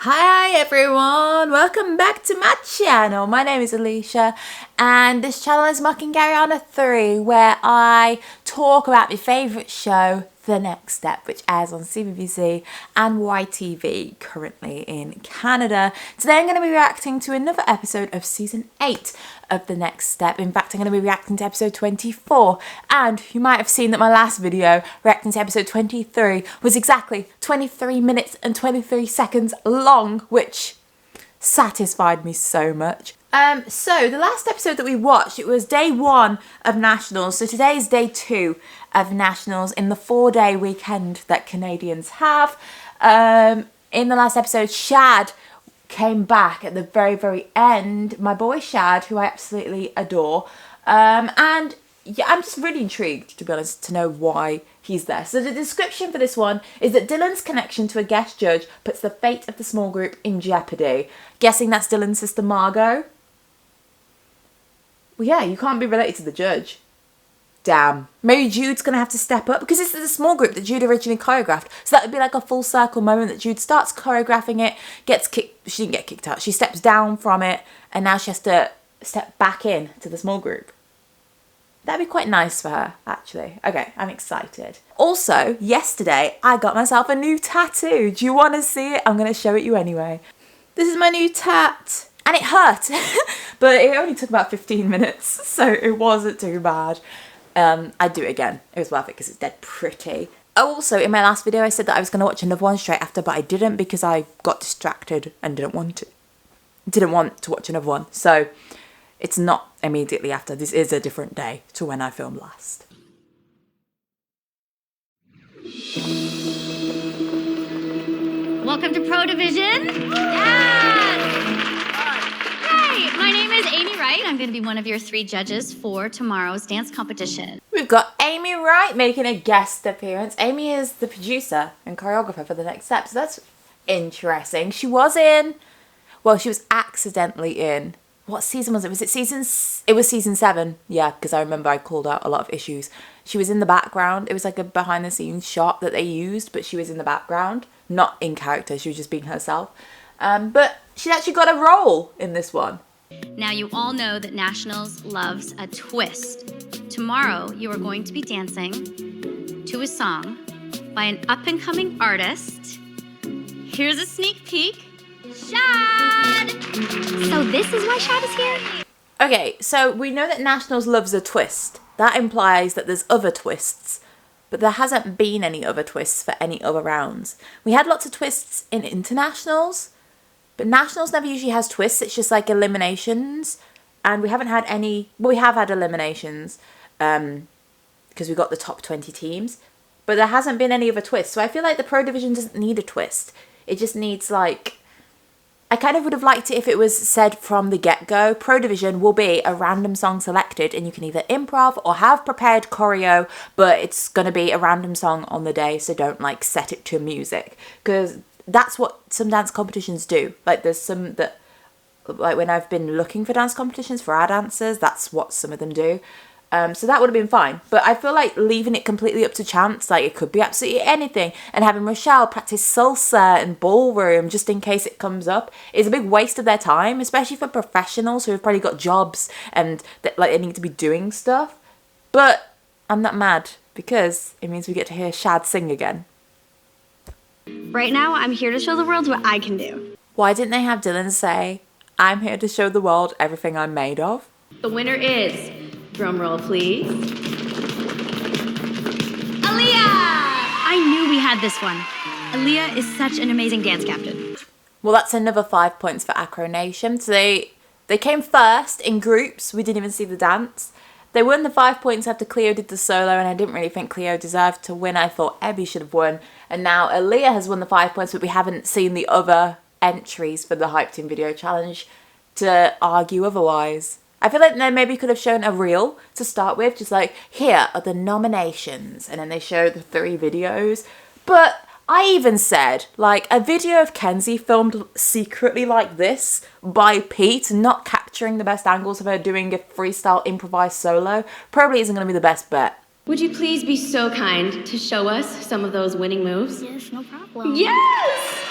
Hi everyone, welcome back to my channel. My name is Alicia and this channel is Mockingjary on a 3 where I talk about my favourite show, The Next Step, which airs on CBBC and YTV currently in Canada. Today I'm going to be reacting to another episode of season 8 of The Next Step. In fact, I'm going to be reacting to episode 24, and you might have seen that my last video reacting to episode 23 was exactly 23 minutes and 23 seconds long, which satisfied me so much. So the last episode that we watched, it was day 1 of Nationals. So today is day 2 of Nationals in the 4-day weekend that Canadians have. In the last episode, Shad came back at the very end. My boy Shad, who I absolutely adore. And yeah, I'm just really intrigued, to be honest, to know why he's there. So the description for this one is that Dylan's connection to a guest judge puts the fate of the small group in jeopardy. Guessing that's Dylan's sister Margot. Well, yeah, you can't be related to the judge. Damn. Maybe Jude's going to have to step up, because this is a small group that Jude originally choreographed. So that would be like a full circle moment that Jude starts choreographing it, gets kicked. She didn't get kicked out. She steps down from it, and now she has to step back in to the small group. That'd be quite nice for her, actually. Okay, I'm excited. Also, yesterday, I got myself a new tattoo. Do you want to see it? I'm going to show it you anyway. This is my new tat. And it hurt, but it only took about 15 minutes, so it wasn't too bad. I'd do it again. It was worth it because it's dead pretty. Also, in my last video, I said that I was going to watch another one straight after, but I didn't because I got distracted and didn't want to watch another one. So it's not immediately after. This is a different day to when I filmed last. Welcome to Pro Division. Yes! Hi, my name is Amy Wright. I'm going to be one of your 3 judges for tomorrow's dance competition. We've got Amy Wright making a guest appearance. Amy is the producer and choreographer for The Next Step, so that's interesting. She was accidentally in, what season was it? It was season 7, yeah, because I remember I called out a lot of issues. She was in the background. It was like a behind the scenes shot that they used, but she was in the background, not in character. She was just being herself. But she actually got a role in this one. Now you all know that Nationals loves a twist. Tomorrow you are going to be dancing to a song by an up-and-coming artist. Here's a sneak peek. Shad! So this is why Shad is here? Okay, so we know that Nationals loves a twist. That implies that there's other twists, but there hasn't been any other twists for any other rounds. We had lots of twists in internationals, but Nationals never usually has twists. It's just like eliminations, and we haven't had any. Well, we have had eliminations because we got the top 20 teams, but there hasn't been any other twists. So I feel like the Pro Division doesn't need a twist. It just needs, like, I kind of would have liked it if it was said from the get-go. Pro Division will be a random song selected, and you can either improv or have prepared choreo, but it's going to be a random song on the day, so don't, like, set it to music. Because that's what some dance competitions do. Like, there's some that, like, when I've been looking for dance competitions for our dancers, that's what some of them do. So that would have been fine. But I feel like leaving it completely up to chance, like it could be absolutely anything, and having Rochelle practice salsa and ballroom just in case it comes up is a big waste of their time, especially for professionals who have probably got jobs and they need to be doing stuff. But I'm not mad because it means we get to hear Shad sing again. Right now, I'm here to show the world what I can do. Why didn't they have Dylan say, "I'm here to show the world everything I'm made of"? The winner is, drum roll please, Aaliyah! I knew we had this one. Aaliyah is such an amazing dance captain. Well, that's another 5 points for Acro Nation. So they came first in groups. We didn't even see the dance. They won the 5 points after Cleo did the solo, and I didn't really think Cleo deserved to win. I thought Ebby should have won. And now Aaliyah has won the 5 points, but we haven't seen the other entries for the Hyped In Video Challenge to argue otherwise. I feel like they maybe could have shown a reel to start with, just like, here are the nominations, and then they show the 3 videos. But I even said, like, a video of Kenzie filmed secretly like this by Pete, not capturing the best angles of her doing a freestyle improvised solo, probably isn't going to be the best bet. Would you please be so kind to show us some of those winning moves? Yes, no problem. Yes!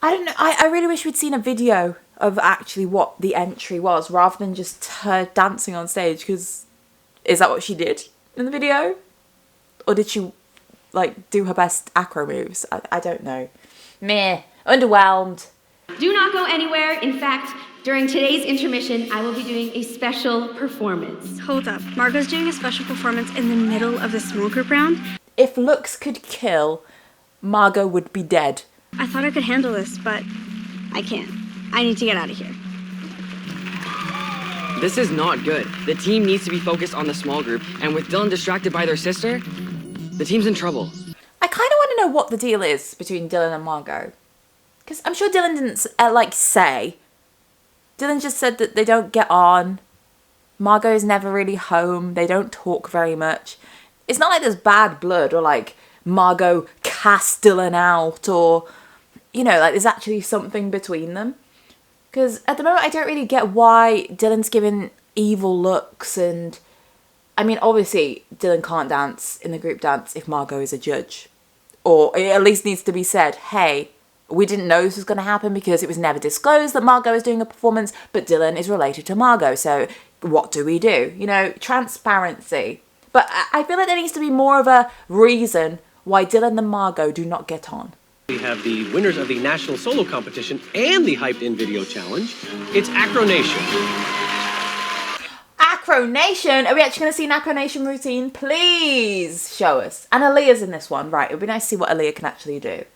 I don't know. I really wish we'd seen a video of actually what the entry was rather than just her dancing on stage, because is that what she did in the video? Or did she, like, do her best acro moves? I don't know. Meh. Underwhelmed. Do not go anywhere. In fact, during today's intermission, I will be doing a special performance. Hold up. Margot's doing a special performance in the middle of the small group round? If looks could kill, Margot would be dead. I thought I could handle this, but I can't. I need to get out of here. This is not good. The team needs to be focused on the small group, and with Dylan distracted by their sister, the team's in trouble. I kind of want to know what the deal is between Dylan and Margot. Because I'm sure Dylan didn't, say. Dylan just said that they don't get on. Margot is never really home. They don't talk very much. It's not like there's bad blood or, like, Margot cast Dylan out or, you know, like, there's actually something between them. Because at the moment, I don't really get why Dylan's giving evil looks. And, I mean, obviously, Dylan can't dance in the group dance if Margot is a judge. Or it at least needs to be said, hey, we didn't know this was going to happen because it was never disclosed that Margot is doing a performance, but Dylan is related to Margot. So what do we do? You know, transparency. But I feel like there needs to be more of a reason why Dylan and Margot do not get on. We have the winners of the National Solo Competition and the Hyped In Video Challenge. It's Acro Nation. Acro Nation? Are we actually going to see an Acro Nation routine? Please show us. And Aaliyah's in this one. Right, it would be nice to see what Aaliyah can actually do.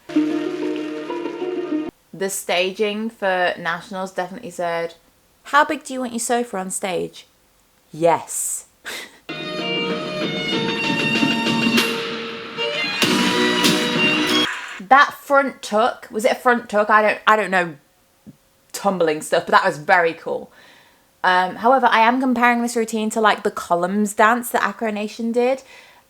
The staging for Nationals definitely said, how big do you want your sofa on stage? Yes. That front tuck, was it a front tuck? I don't know tumbling stuff, but that was very cool. However, I am comparing this routine to like the columns dance that Acro Nation did.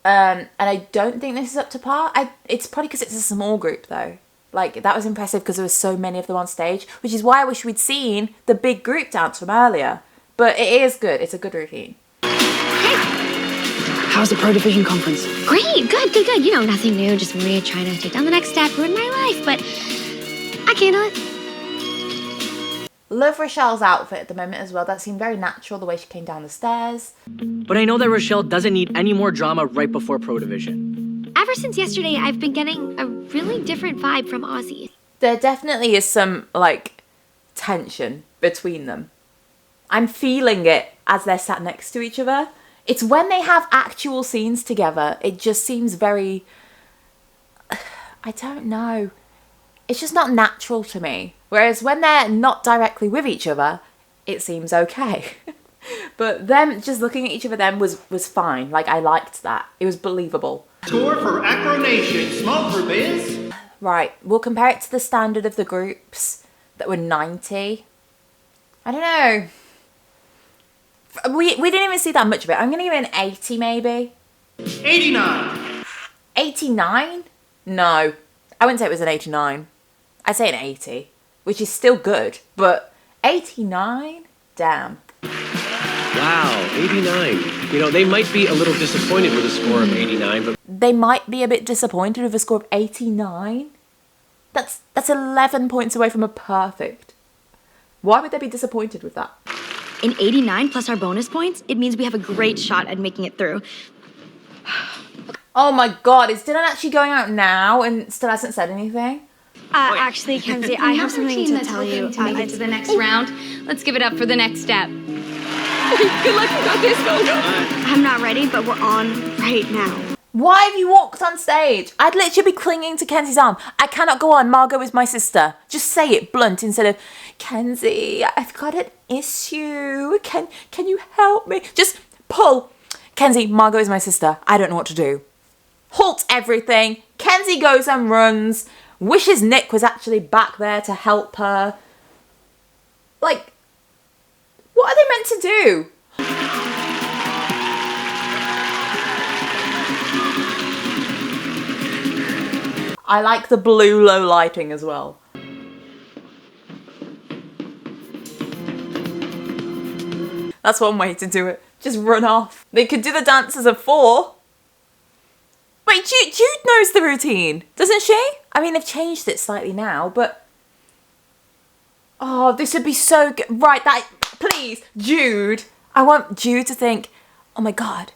And I don't think this is up to par. It's probably because it's a small group though. Like that was impressive because there was so many of them on stage, which is why I wish we'd seen the big group dance from earlier. But it is good. It's a good routine. How's the Pro Division conference? Great, good. You know, nothing new, just Maria trying to take down the next step, ruin my life, but I can't do it. Love Rochelle's outfit at the moment as well. That seemed very natural, the way she came down the stairs. But I know that Rochelle doesn't need any more drama right before Pro Division. Ever since yesterday, I've been getting a really different vibe from Ozzy. There definitely is some, like, tension between them. I'm feeling it as they're sat next to each other. It's when they have actual scenes together, it just seems very, I don't know. It's just not natural to me. Whereas when they're not directly with each other, it seems okay. But them just looking at each other then was fine. Like, I liked that. It was believable. Score for Acro Nation. Small group is... Right, we'll compare it to the standard of the groups that were 90. I don't know. We didn't even see that much of it. I'm going to give it an 80 maybe. 89. 89? No. I wouldn't say it was an 89. I'd say an 80, which is still good, but 89? Damn. Wow, 89. You know, they might be a little disappointed with a score of 89, but... They might be a bit disappointed with a score of 89? That's 11 points away from a perfect. Why would they be disappointed with that? In 89 plus our bonus points, it means we have a great shot at making it through. Oh my god, is Dylan actually going out now and still hasn't said anything? Actually, Kenzie, I have something to tell you. To make it to the next round. Let's give it up for the next step. Good luck, you got this, go. I'm not ready, but we're on right now. Why have you walked on stage? I'd literally be clinging to Kenzie's arm. I cannot go on. Margot is my sister. Just say it blunt instead of, Kenzie, I've got an issue. Can you help me? Just pull. Kenzie, Margot is my sister. I don't know what to do. Halt everything. Kenzie goes and runs. Wishes Nick was actually back there to help her. Like, what are they meant to do? I like the blue low lighting as well. That's one way to do it. Just run off. They could do the dances of 4. Wait, Jude knows the routine, doesn't she? I mean, they've changed it slightly now, but Oh, this would be so good. Right, please, Jude. I want Jude to think, oh my God,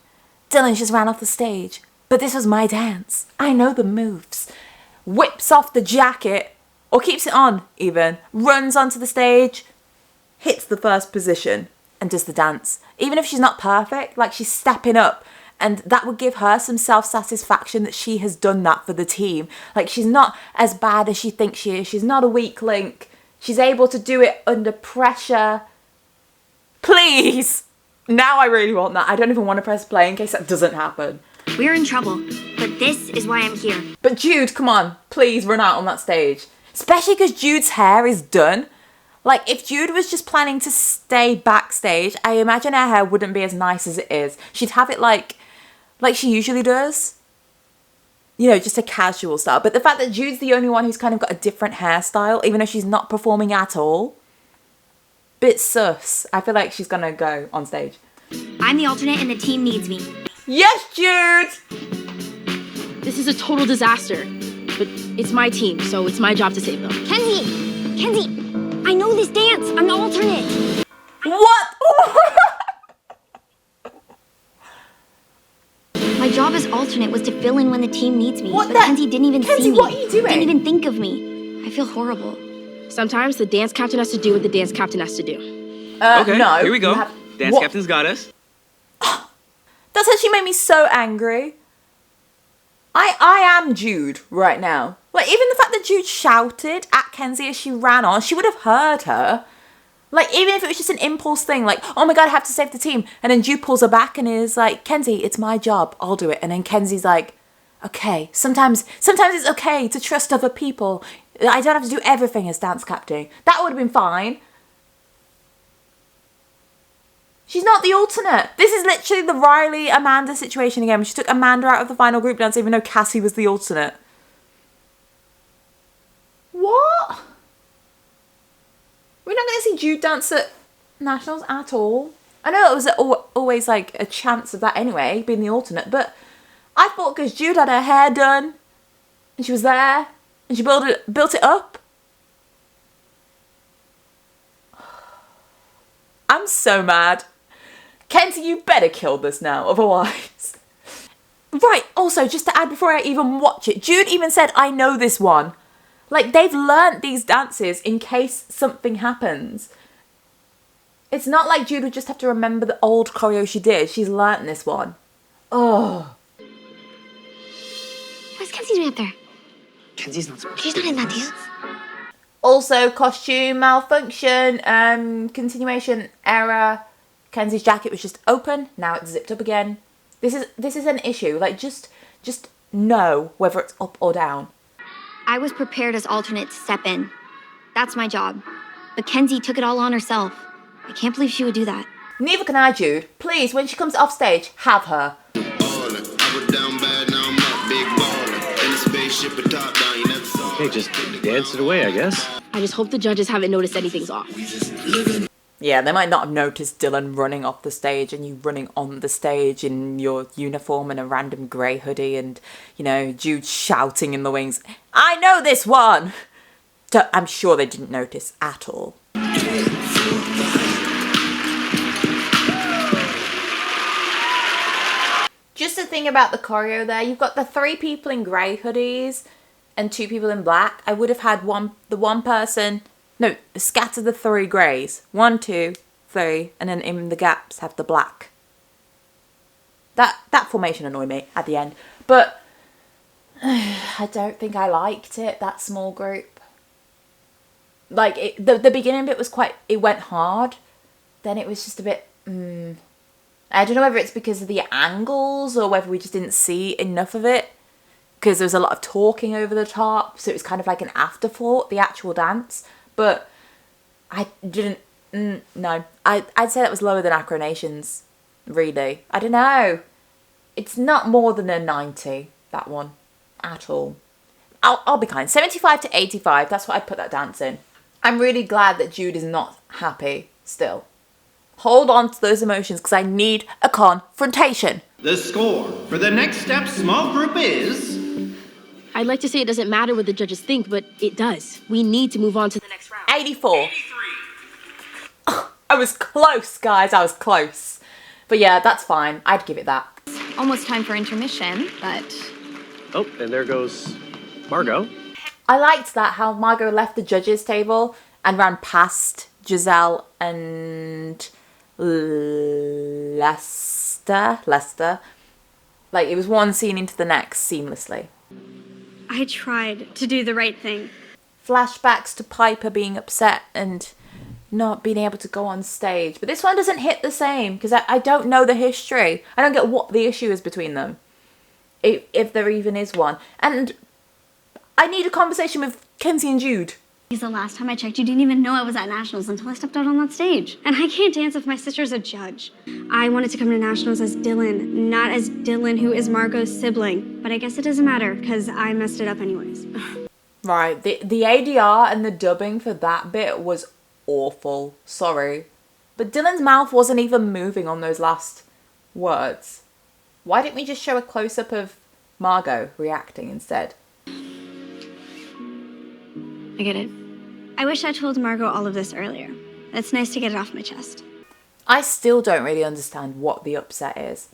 Dylan just ran off the stage, but this was my dance. I know the moves. Whips off the jacket, or keeps it on even, runs onto the stage, hits the first position, and does the dance. Even if she's not perfect, like she's stepping up, and that would give her some self-satisfaction that she has done that for the team. Like she's not as bad as she thinks she is. She's not a weak link. She's able to do it under pressure. Please! Now I really want that. I don't even want to press play in case that doesn't happen. We're in trouble, but this is why I'm here. But Jude, come on. Please run out on that stage. Especially because Jude's hair is done. Like, if Jude was just planning to stay backstage, I imagine her hair wouldn't be as nice as it is. She'd have it like she usually does. You know, just a casual style. But the fact that Jude's the only one who's kind of got a different hairstyle, even though she's not performing at all, bit sus. I feel like she's gonna go on stage. I'm the alternate and the team needs me. Yes, Jude! This is a total disaster, but it's my team, so it's my job to save them. Kenzie, I know this dance. I'm the alternate. What? My job as alternate was to fill in when the team needs me. What but the- Kenzie didn't even Kenzie, see me. what are you doing? Didn't even think of me. I feel horrible. Sometimes the dance captain has to do what the dance captain has to do. Okay, no. here we go. you have- Dance What? captain's got us. That's actually made me so angry. I am Jude right now. Like, even the fact that Jude shouted at Kenzie as she ran on, she would have heard her. Like, even if it was just an impulse thing, like, oh my God, I have to save the team. And then Jude pulls her back and is like, Kenzie, it's my job. I'll do it. And then Kenzie's like, okay, sometimes it's okay to trust other people. I don't have to do everything as dance captain. That would have been fine. She's not the alternate. This is literally the Riley-Amanda situation again. She took Amanda out of the final group dance even though Cassie was the alternate. What? We're not going to see Jude dance at Nationals at all. I know it was always like a chance of that anyway, being the alternate, but I thought because Jude had her hair done and she was there and she built it up. I'm so mad. Kenzie, you better kill this now, otherwise. Right, also, just to add before I even watch it, Jude even said, I know this one. Like, they've learnt these dances in case something happens. It's not like Jude would just have to remember the old choreo she did. She's learnt this one. Oh. What's Kenzie doing up there? Kenzie's not supposed She's not in that dance. Also, costume malfunction, continuation error. Kenzie's jacket was just open. Now it's zipped up again. This is an issue. Like, just know whether it's up or down. I was prepared as alternate to step in. That's my job. But Kenzie took it all on herself. I can't believe she would do that. Neither can I, Jude. Please, when she comes off stage, have her. Okay, just dance it away, I guess. I just hope the judges haven't noticed anything's off. Yeah, they might not have noticed Dylan running off the stage and you running on the stage in your uniform and a random grey hoodie and, you know, Jude shouting in the wings, I know this one! I'm sure they didn't notice at all. Just a thing about the choreo there, you've got the 3 people in grey hoodies and 2 people in black. I would have had the one person... No, scatter the 3 greys. 1, 2, 3, and then in the gaps have the black. That formation annoyed me at the end. But I don't think I liked it, that small group. Like, the beginning bit was quite... It went hard. Then it was just a bit... I don't know whether it's because of the angles or whether we just didn't see enough of it. Because there was a lot of talking over the top. So it was kind of like an afterthought, the actual dance. But I didn't, no. I'd say that was lower than Acro Nation's, really. I don't know. It's not more than a 90, that one, at all. I'll be kind. 75 to 85, that's what I'd put that dance in. I'm really glad that Jude is not happy still. Hold on to those emotions because I need a confrontation. The score for the next step small group is I'd like to say it doesn't matter what the judges think, but it does. We need to move on to the next round. 84. I was close, guys. I was close. But yeah, that's fine. I'd give it that. Almost time for intermission, but Oh, and there goes Margot. I liked that, how Margot left the judges' table and ran past Giselle and Lester. Like, it was one scene into the next seamlessly. I tried to do the right thing. Flashbacks to Piper being upset and not being able to go on stage. But this one doesn't hit the same because I don't know the history. I don't get what the issue is between them. If there even is one. And I need a conversation with Kenzie and Jude. Because the last time I checked, you didn't even know I was at Nationals until I stepped out on that stage. And I can't dance if my sister's a judge. I wanted to come to Nationals as Dylan, not as Dylan, who is Margot's sibling. But I guess it doesn't matter, because I messed it up anyways. Right, the ADR and the dubbing for that bit was awful. Sorry. But Dylan's mouth wasn't even moving on those last words. Why didn't we just show a close-up of Margot reacting instead? I get it. I wish I told Margot all of this earlier. It's nice to get it off my chest. I still don't really understand what the upset is.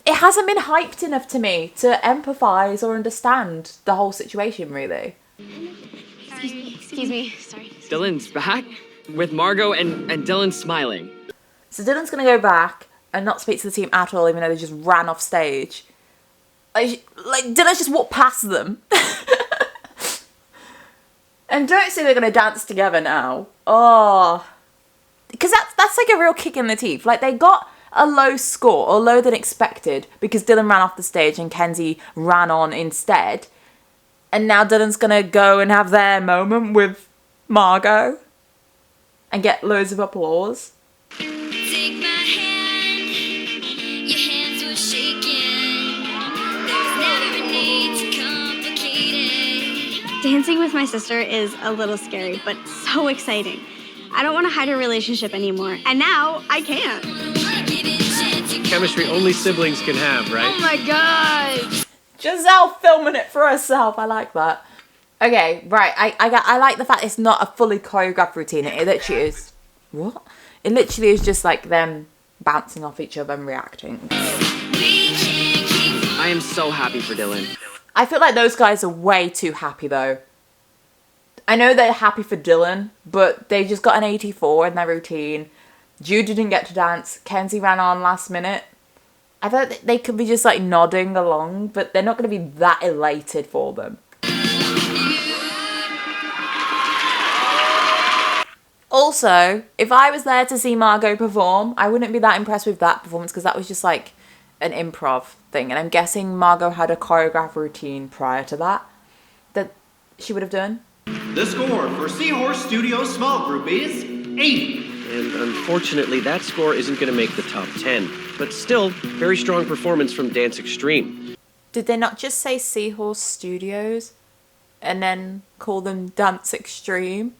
It hasn't been hyped enough to me to empathise or understand the whole situation, really. Excuse me. Sorry. Dylan's back with Margot and Dylan smiling. So Dylan's going to go back and not speak to the team at all, even though they just ran off stage. Like Dylan's just walked past them. And don't say they're going to dance together now. Oh. Because that's like a real kick in the teeth. Like, they got a low score, or lower than expected, because Dylan ran off the stage and Kenzie ran on instead. And now Dylan's going to go and have their moment with Margot and get loads of applause. Take my hand, your hands were shaking. There was never a need to complicate it. Dancing with my sister is a little scary, but so exciting. I don't want to hide our relationship anymore, and now I can. Chemistry only siblings can have, right? Oh my god! Giselle filming it for herself. I like that. Okay, right. I like the fact it's not a fully choreographed routine. It literally is. What? It literally is just like them bouncing off each other and reacting. I am so happy for Dylan. I feel like those guys are way too happy though. I know they're happy for Dylan, but they just got an 84 in their routine. Jude didn't get to dance. Kenzie ran on last minute. I thought they could be just like nodding along, but they're not going to be that elated for them. Also, if I was there to see Margot perform, I wouldn't be that impressed with that performance because that was just like an improv thing. And I'm guessing Margot had a choreographed routine prior to that she would have done. The score for Seahorse Studios small group is 80. And unfortunately, that score isn't going to make the top 10. But still, very strong performance from Dance Extreme. Did they not just say Seahorse Studios and then call them Dance Extreme?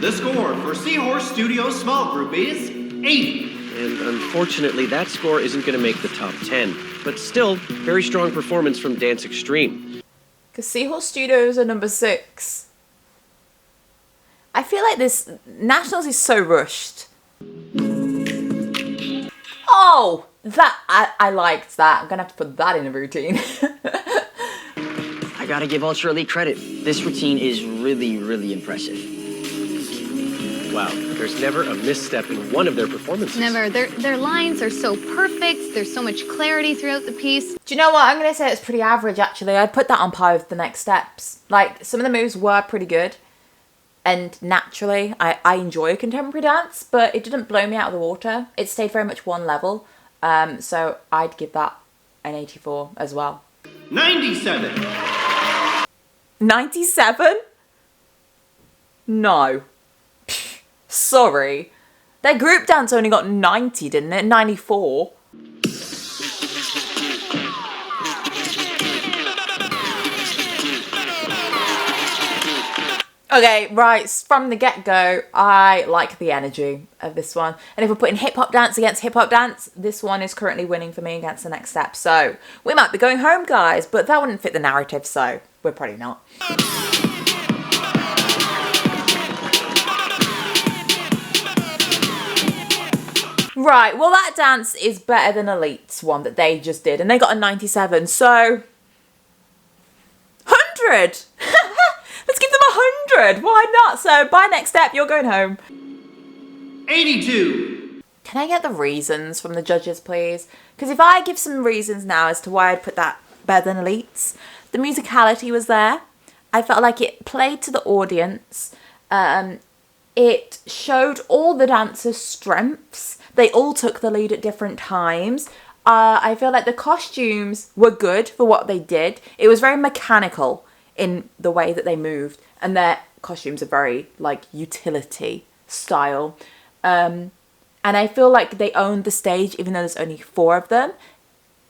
The score for Seahorse Studios small group is 80. And unfortunately, that score isn't going to make the top 10. But still, very strong performance from Dance Extreme. Because Seahorse Studios are number 6. I feel like this Nationals is so rushed. Oh, I liked that. I'm gonna have to put that in a routine. I gotta give Ultra Elite credit. This routine is really, really impressive. Wow, there's never a misstep in one of their performances. never. Their lines are so perfect. There's so much clarity throughout the piece. Do you know what? I'm gonna say it's pretty average actually. I'd put that on par with the next steps. Like, some of the moves were pretty good. And naturally, I enjoy contemporary dance, but it didn't blow me out of the water. It stayed very much one level. So I'd give that an 84 as well. 97. 97? No. Sorry. Their group dance only got 90, didn't it? 94. Okay, right, from the get-go, I like the energy of this one. And if we're putting hip-hop dance against hip-hop dance, this one is currently winning for me against the next step. So, we might be going home, guys, but that wouldn't fit the narrative, so we're probably not. Right, well, that dance is better than Elite's one that they just did, and they got a 97, so 100! Let's give them 100! Why not? So, by next step, you're going home. 82. Can I get the reasons from the judges, please? Because if I give some reasons now as to why I'd put that better than Elite's, the musicality was there. I felt like it played to the audience. It showed all the dancers' strengths. They all took the lead at different times. I feel like the costumes were good for what they did. It was very mechanical in the way that they moved. And their costumes are very, like, utility style. And I feel like they owned the stage even though there's only 4 of them.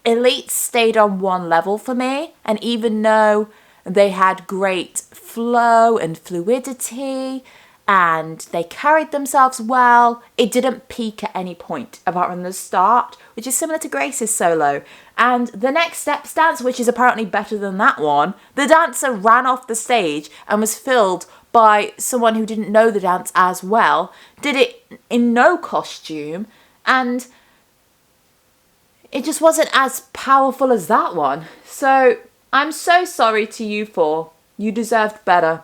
Elite stayed on one level for me. And even though they had great flow and fluidity and they carried themselves well, it didn't peak at any point apart from the start, which is similar to Grace's solo. And the next steps dance, which is apparently better than that one, the dancer ran off the stage and was filled by someone who didn't know the dance as well, did it in no costume, and it just wasn't as powerful as that one. So I'm so sorry to you 4. You deserved better.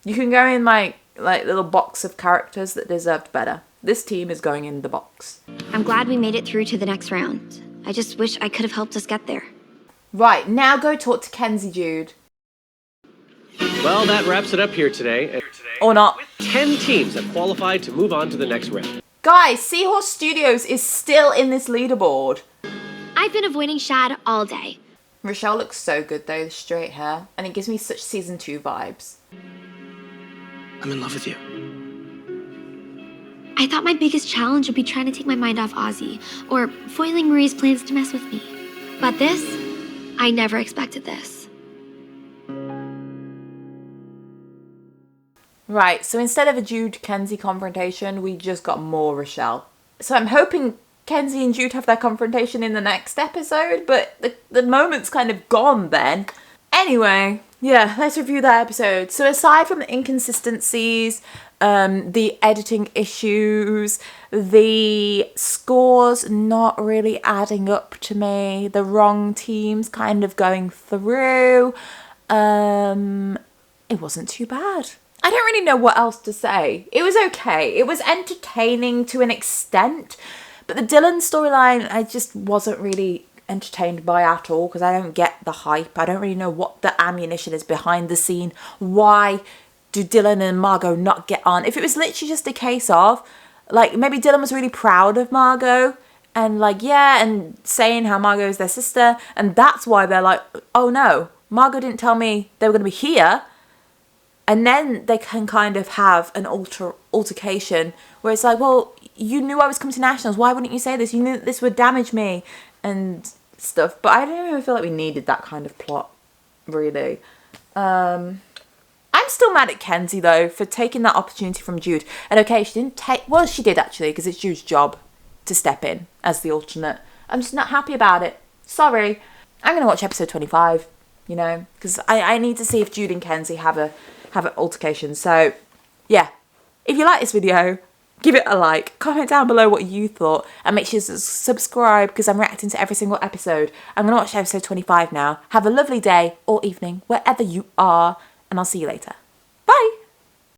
You can go in my little box of characters that deserved better. This team is going in the box. I'm glad we made it through to the next round. I just wish I could have helped us get there. Right, now go talk to Kenzie, Jude. Well, that wraps it up here today. Or not. 10 teams have qualified to move on to the next round. Guys, Seahorse Studios is still in this leaderboard. I've been avoiding Shad all day. Rochelle looks so good though, the straight hair, and it gives me such season 2 vibes. I'm in love with you. I thought my biggest challenge would be trying to take my mind off Ozzy, or foiling Marie's plans to mess with me. But this, I never expected this. Right, so instead of a Jude-Kenzie confrontation, we just got more Rochelle. So I'm hoping Kenzie and Jude have their confrontation in the next episode, but the moment's kind of gone then. Anyway, yeah, let's review that episode. So aside from the inconsistencies, the editing issues, the scores not really adding up to me, the wrong teams kind of going through, it wasn't too bad. I don't really know what else to say. It was okay. It was entertaining to an extent, but the Dylan storyline I just wasn't really entertained by at all because I don't get the hype. I don't really know what the ammunition is behind the scene. Why do Dylan and Margot not get on? If it was literally just a case of, like, maybe Dylan was really proud of Margot and, like, yeah, and saying how Margot is their sister, and that's why they're like, oh no, Margot didn't tell me they were going to be here. And then they can kind of have an altercation where it's like, well, you knew I was coming to nationals. Why wouldn't you say this? You knew that this would damage me and stuff. But I don't even feel like we needed that kind of plot, really. I'm still mad at Kenzie, though, for taking that opportunity from Jude. And okay, she didn't take... Well, she did, actually, because it's Jude's job to step in as the alternate. I'm just not happy about it. Sorry. I'm going to watch episode 25, you know, because I need to see if Jude and Kenzie have an altercation. So yeah, if you like this video, give it a like, comment down below what you thought, and make sure to subscribe because I'm reacting to every single episode. I'm gonna watch episode 25 now. Have a lovely day or evening wherever you are, and I'll see you later.